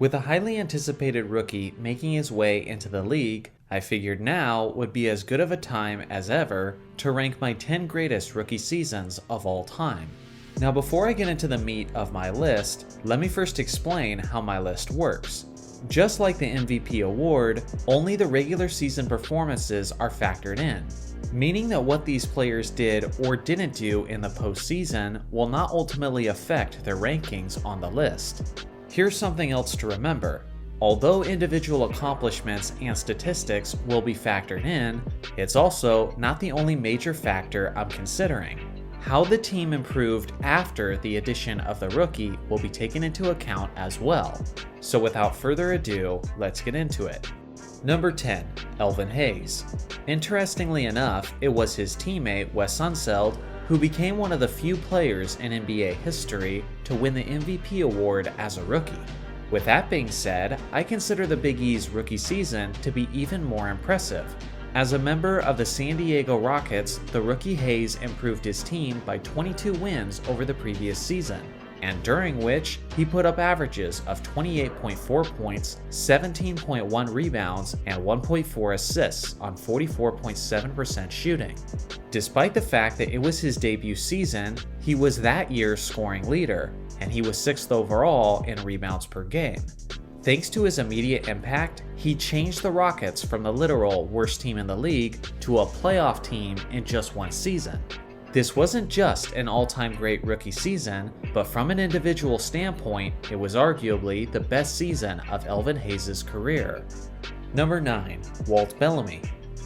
With a highly anticipated rookie making his way into the league, I figured now would be as good of a time as ever to rank my 10 greatest rookie seasons of all time. Now before I get into the meat of my list, let me first explain how my list works. Just like the MVP award, only the regular season performances are factored in, meaning that what these players did or didn't do in the postseason will not ultimately affect their rankings on the list. Here's something else to remember. Although individual accomplishments and statistics will be factored in, it's also not the only major factor I'm considering. How the team improved after the addition of the rookie will be taken into account as well. So without further ado, let's get into it. Number 10, Elvin Hayes. Interestingly enough, it was his teammate Wes Unseld who became one of the few players in NBA history to win the MVP award as a rookie. With that being said, I consider the Big E's rookie season to be even more impressive. As a member of the San Diego Rockets, the rookie Hayes improved his team by 22 wins over the previous season, and during which he put up averages of 28.4 points, 17.1 rebounds, and 1.4 assists on 44.7% shooting. Despite the fact that it was his debut season, he was that year's scoring leader, and he was 6th overall in rebounds per game. Thanks to his immediate impact, he changed the Rockets from the literal worst team in the league to a playoff team in just one season. This wasn't just an all-time great rookie season, but from an individual standpoint, it was arguably the best season of Elvin Hayes' career. Number 9, Walt Bellamy.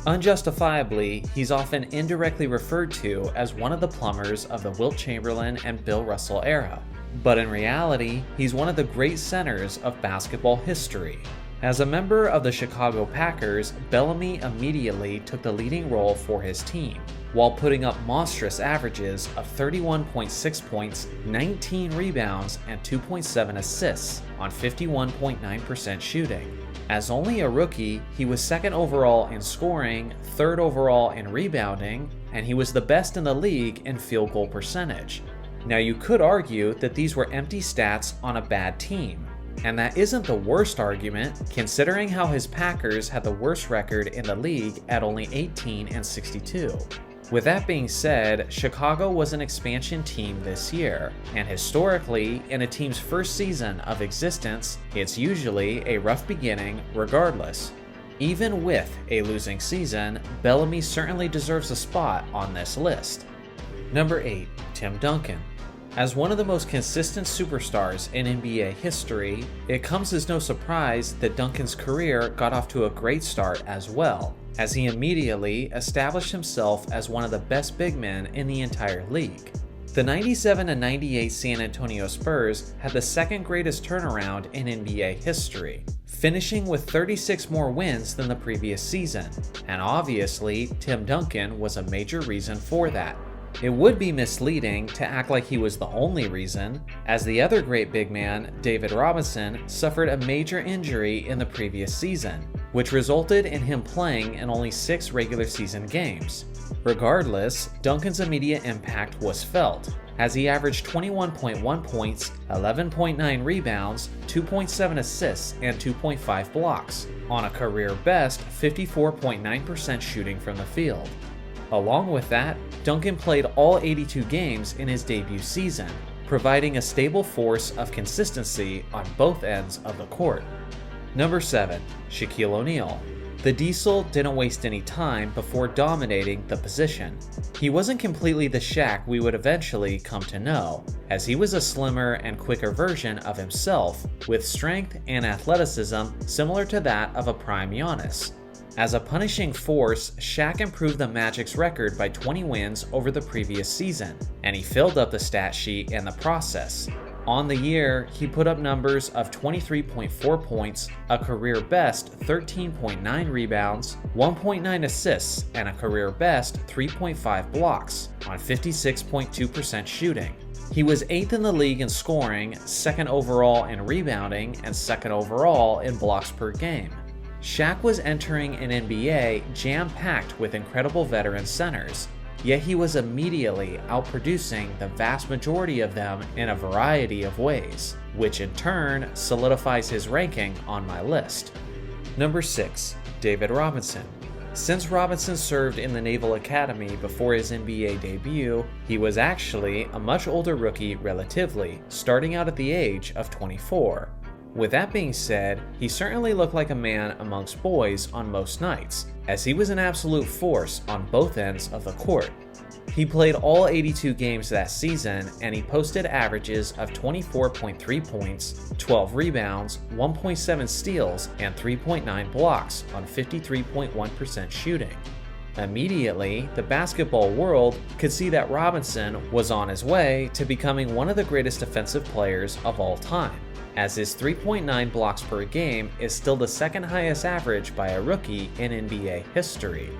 Unjustifiably, he's often indirectly referred to as one of the plumbers of the Wilt Chamberlain and Bill Russell era. But in reality, he's one of the great centers of basketball history. As a member of the Chicago Packers, Bellamy immediately took the leading role for his team, while putting up monstrous averages of 31.6 points, 19 rebounds, and 2.7 assists on 51.9% shooting. As only a rookie, he was 2nd overall in scoring, 3rd overall in rebounding, and he was the best in the league in field goal percentage. Now you could argue that these were empty stats on a bad team, and that isn't the worst argument considering how his Packers had the worst record in the league at only 18-62. With that being said, Chicago was an expansion team this year, and historically, in a team's first season of existence, it's usually a rough beginning regardless. Even with a losing season, Bellamy certainly deserves a spot on this list. Number 8, Tim Duncan. As one of the most consistent superstars in NBA history, it comes as no surprise that Duncan's career got off to a great start as well, as he immediately established himself as one of the best big men in the entire league. The 97-98 San Antonio Spurs had the 2nd greatest turnaround in NBA history, finishing with 36 more wins than the previous season, and obviously Tim Duncan was a major reason for that. It would be misleading to act like he was the only reason, as the other great big man, David Robertson, suffered a major injury in the previous season, which resulted in him playing in only 6 regular season games. Regardless, Duncan's immediate impact was felt, as he averaged 21.1 points, 11.9 rebounds, 2.7 assists, and 2.5 blocks, on a career-best 54.9% shooting from the field. Along with that, Duncan played all 82 games in his debut season, providing a stable force of consistency on both ends of the court. Number 7, Shaquille O'Neal. The Diesel didn't waste any time before dominating the position. He wasn't completely the Shaq we would eventually come to know, as he was a slimmer and quicker version of himself, with strength and athleticism similar to that of a prime Giannis. As a punishing force, Shaq improved the Magic's record by 20 wins over the previous season, and he filled up the stat sheet in the process. On the year, he put up numbers of 23.4 points, a career-best 13.9 rebounds, 1.9 assists, and a career-best 3.5 blocks on 56.2% shooting. He was 8th in the league in scoring, 2nd overall in rebounding, and 2nd overall in blocks per game. Shaq was entering an NBA jam-packed with incredible veteran centers. yet he was immediately outproducing the vast majority of them in a variety of ways, which in turn solidifies his ranking on my list. Number 6. David Robinson. Since Robinson served in the Naval Academy before his NBA debut, he was actually a much older rookie relatively, starting out at the age of 24. With that being said, he certainly looked like a man amongst boys on most nights, as he was an absolute force on both ends of the court. He played all 82 games that season, and he posted averages of 24.3 points, 12 rebounds, 1.7 steals, and 3.9 blocks on 53.1% shooting. Immediately, the basketball world could see that Robinson was on his way to becoming one of the greatest defensive players of all time, as his 3.9 blocks per game is still the second highest average by a rookie in NBA history.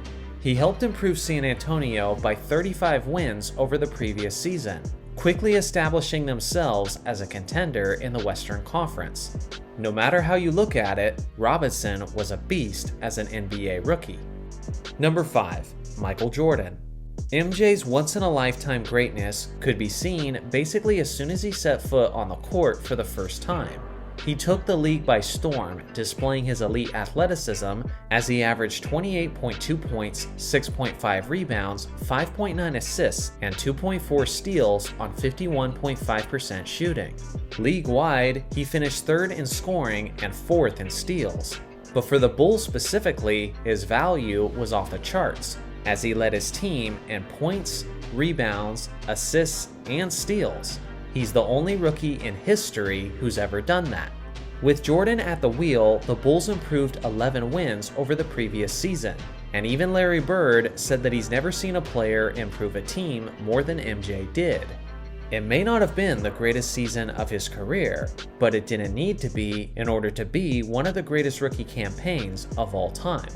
He helped improve San Antonio by 35 wins over the previous season, quickly establishing themselves as a contender in the Western Conference. No matter how you look at it, Robinson was a beast as an NBA rookie. Number 5. Michael Jordan. MJ's once-in-a-lifetime greatness could be seen basically as soon as he set foot on the court for the first time. He took the league by storm, displaying his elite athleticism as he averaged 28.2 points, 6.5 rebounds, 5.9 assists, and 2.4 steals on 51.5% shooting. League-wide, he finished third in scoring and fourth in steals. But for the Bulls specifically, his value was off the charts, as he led his team in points, rebounds, assists, and steals. He's the only rookie in history who's ever done that. With Jordan at the wheel, the Bulls improved 11 wins over the previous season, and even Larry Bird said that he's never seen a player improve a team more than MJ did. It may not have been the greatest season of his career, but it didn't need to be in order to be one of the greatest rookie campaigns of all time.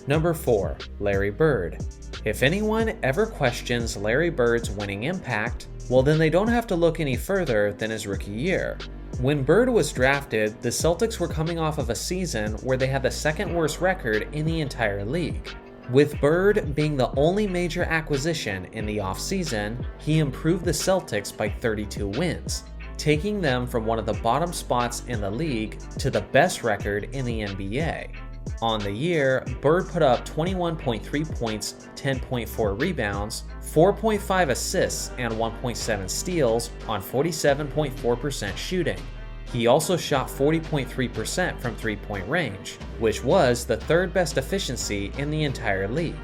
Number 4. Larry Bird. If anyone ever questions Larry Bird's winning impact, well then they don't have to look any further than his rookie year. When Bird was drafted, the Celtics were coming off of a season where they had the second worst record in the entire league. With Bird being the only major acquisition in the offseason, he improved the Celtics by 32 wins, taking them from one of the bottom spots in the league to the best record in the NBA. On the year, Bird put up 21.3 points, 10.4 rebounds, 4.5 assists, and 1.7 steals on 47.4% shooting. He also shot 40.3% from three-point range, which was the third best efficiency in the entire league.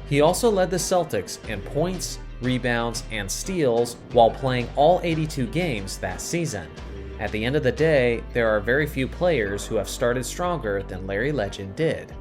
He also led the Celtics in points, rebounds, and steals while playing all 82 games that season. At the end of the day, there are very few players who have started stronger than Larry Legend did.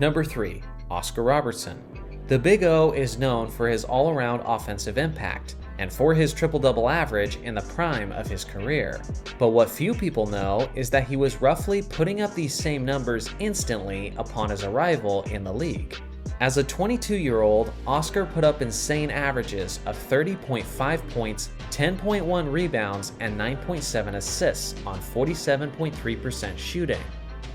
Number 3. Oscar Robertson. The Big O is known for his all-around offensive impact and for his triple-double average in the prime of his career. But what few people know is that he was roughly putting up these same numbers instantly upon his arrival in the league. As a 22-year-old, Oscar put up insane averages of 30.5 points, 10.1 rebounds, and 9.7 assists on 47.3% shooting.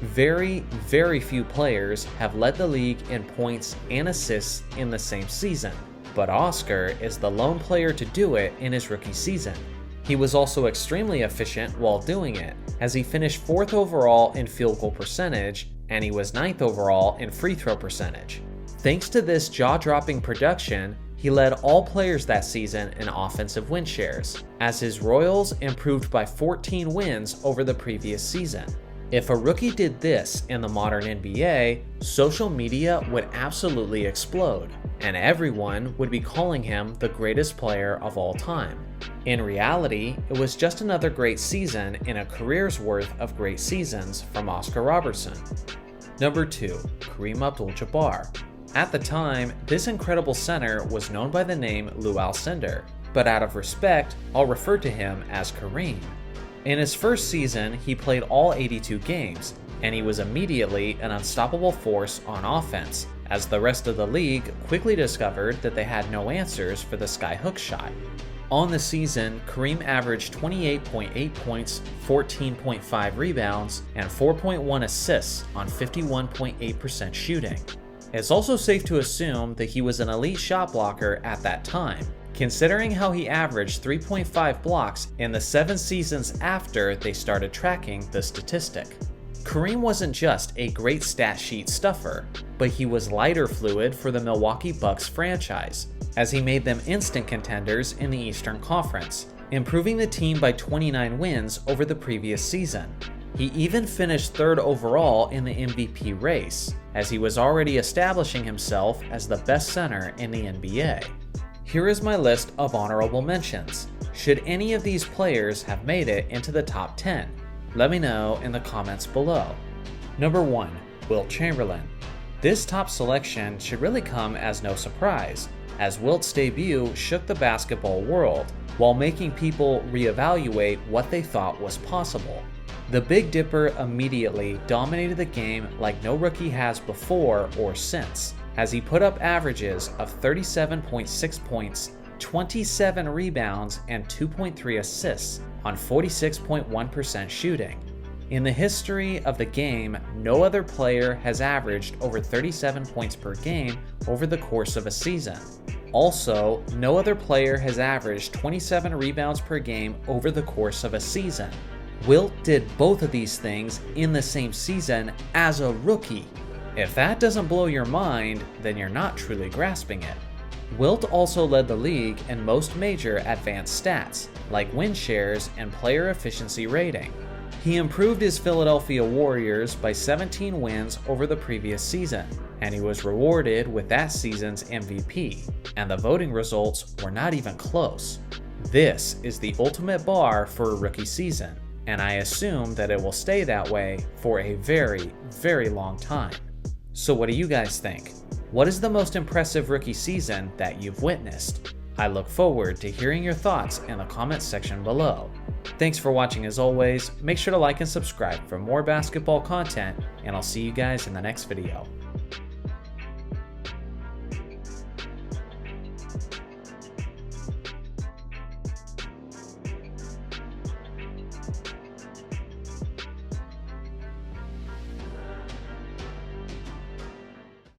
Very, very few players have led the league in points and assists in the same season, but Oscar is the lone player to do it in his rookie season. He was also extremely efficient while doing it, as he finished 4th overall in field goal percentage, and he was 9th overall in free throw percentage. Thanks to this jaw-dropping production, he led all players that season in offensive win shares, as his Royals improved by 14 wins over the previous season. If a rookie did this in the modern NBA, social media would absolutely explode, and everyone would be calling him the greatest player of all time. In reality, it was just another great season in a career's worth of great seasons from Oscar Robertson. Number 2. Kareem AbdulJabbar. At the time, this incredible center was known by the name Lou Alcindor, but out of respect, I'll refer to him as Kareem. In his first season, he played all 82 games, and he was immediately an unstoppable force on offense, as the rest of the league quickly discovered that they had no answers for the skyhook shot. On the season, Kareem averaged 28.8 points, 14.5 rebounds, and 4.1 assists on 51.8% shooting. It's also safe to assume that he was an elite shot blocker at that time, considering how he averaged 3.5 blocks in the 7 seasons after they started tracking the statistic. Kareem wasn't just a great stat sheet stuffer, but he was lighter fluid for the Milwaukee Bucks franchise, as he made them instant contenders in the Eastern Conference, improving the team by 29 wins over the previous season. He even finished 3rd overall in the MVP race, as he was already establishing himself as the best center in the NBA. Here is my list of honorable mentions. Should any of these players have made it into the top 10? Let me know in the comments below. Number 1. Wilt Chamberlain. This top selection should really come as no surprise, as Wilt's debut shook the basketball world, while making people reevaluate what they thought was possible. The Big Dipper immediately dominated the game like no rookie has before or since, as he put up averages of 37.6 points, 27 rebounds, and 2.3 assists on 46.1% shooting. In the history of the game, no other player has averaged over 37 points per game over the course of a season. Also, no other player has averaged 27 rebounds per game over the course of a season. Wilt did both of these things in the same season as a rookie. If that doesn't blow your mind, then you're not truly grasping it. Wilt also led the league in most major advanced stats, like win shares and player efficiency rating. He improved his Philadelphia Warriors by 17 wins over the previous season, and he was rewarded with that season's MVP, and the voting results were not even close. This is the ultimate bar for a rookie season, and I assume that it will stay that way for a very, very long time. So what do you guys think? What is the most impressive rookie season that you've witnessed? I look forward to hearing your thoughts in the comments section below. Thanks for watching as always. Make sure to like and subscribe for more basketball content, and I'll see you guys in the next video.